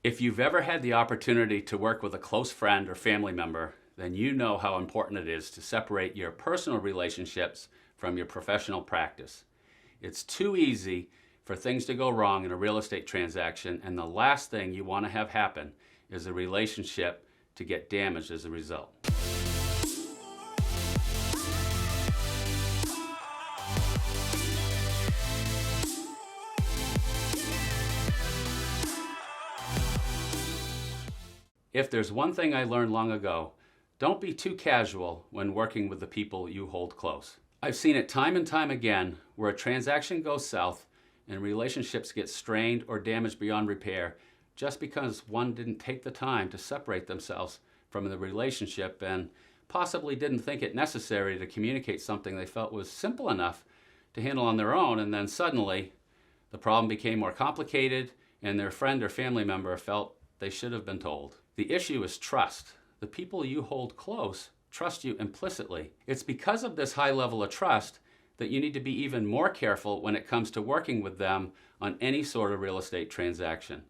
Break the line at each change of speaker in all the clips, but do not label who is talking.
If you've ever had the opportunity to work with a close friend or family member, then you know how important it is to separate your personal relationships from your professional practice. It's too easy for things to go wrong in a real estate transaction, and the last thing you want to have happen is a relationship to get damaged as a result. If there's one thing I learned long ago, don't be too casual when working with the people you hold close. I've seen it time and time again where a transaction goes south and relationships get strained or damaged beyond repair just because one didn't take the time to separate themselves from the relationship and possibly didn't think it necessary to communicate something they felt was simple enough to handle on their own, and then suddenly the problem became more complicated and their friend or family member felt they should have been told. The issue is trust. The people you hold close trust you implicitly. It's because of this high level of trust that you need to be even more careful when it comes to working with them on any sort of real estate transaction.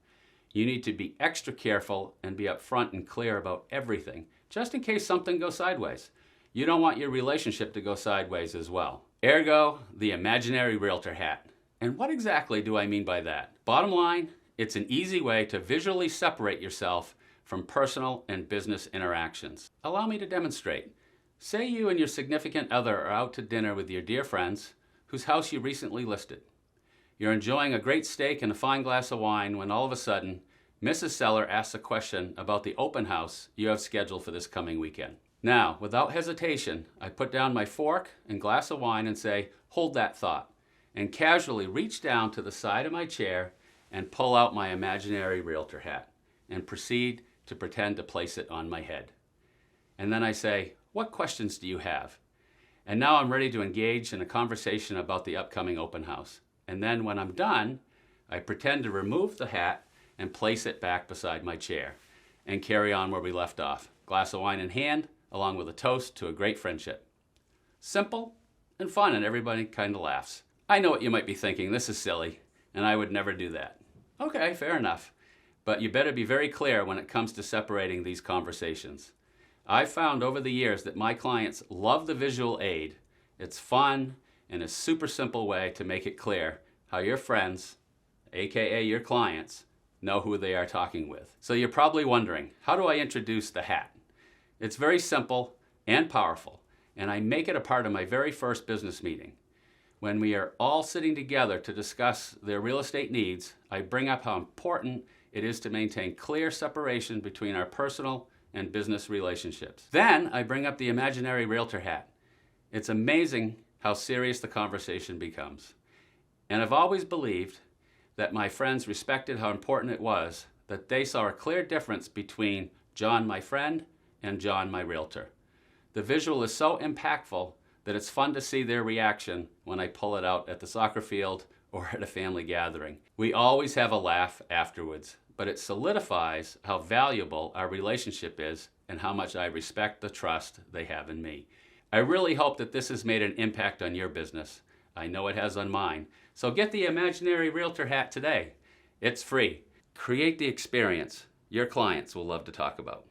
You need to be extra careful and be upfront and clear about everything, just in case something goes sideways. You don't want your relationship to go sideways as well. Ergo, the Imaginary Realtor Hat. And what exactly do I mean by that? Bottom line, it's an easy way to visually separate yourself from personal and business interactions. Allow me to demonstrate. Say you and your significant other are out to dinner with your dear friends whose house you recently listed. You're enjoying a great steak and a fine glass of wine when all of a sudden, Mrs. Seller asks a question about the open house you have scheduled for this coming weekend. Now, without hesitation, I put down my fork and glass of wine and say, "Hold that thought," and casually reach down to the side of my chair and pull out my imaginary realtor hat and proceed to pretend to place it on my head. And then I say, "What questions do you have?" And now I'm ready to engage in a conversation about the upcoming open house. And then when I'm done, I pretend to remove the hat and place it back beside my chair and carry on where we left off, glass of wine in hand, along with a toast to a great friendship. Simple and fun, and everybody kind of laughs. I know what you might be thinking, this is silly, and I would never do that. Okay, fair enough. But you better be very clear when it comes to separating these conversations. I've found over the years that my clients love the visual aid. It's fun and a super simple way to make it clear how your friends, aka your clients, know who they are talking with. So you're probably wondering, how do I introduce the hat? It's very simple and powerful, and I make it a part of my very first business meeting. When we are all sitting together to discuss their real estate needs, I bring up how important it is to maintain clear separation between our personal and business relationships. Then I bring up the Imaginary Realtor Hat. It's amazing how serious the conversation becomes. And I've always believed that my friends respected how important it was that they saw a clear difference between John, my friend, and John, my realtor. The visual is so impactful that it's fun to see their reaction when I pull it out at the soccer field or at a family gathering. We always have a laugh afterwards, but it solidifies how valuable our relationship is and how much I respect the trust they have in me. I really hope that this has made an impact on your business. I know it has on mine. So get the Imaginary Realtor Hat today. It's free. Create the experience your clients will love to talk about.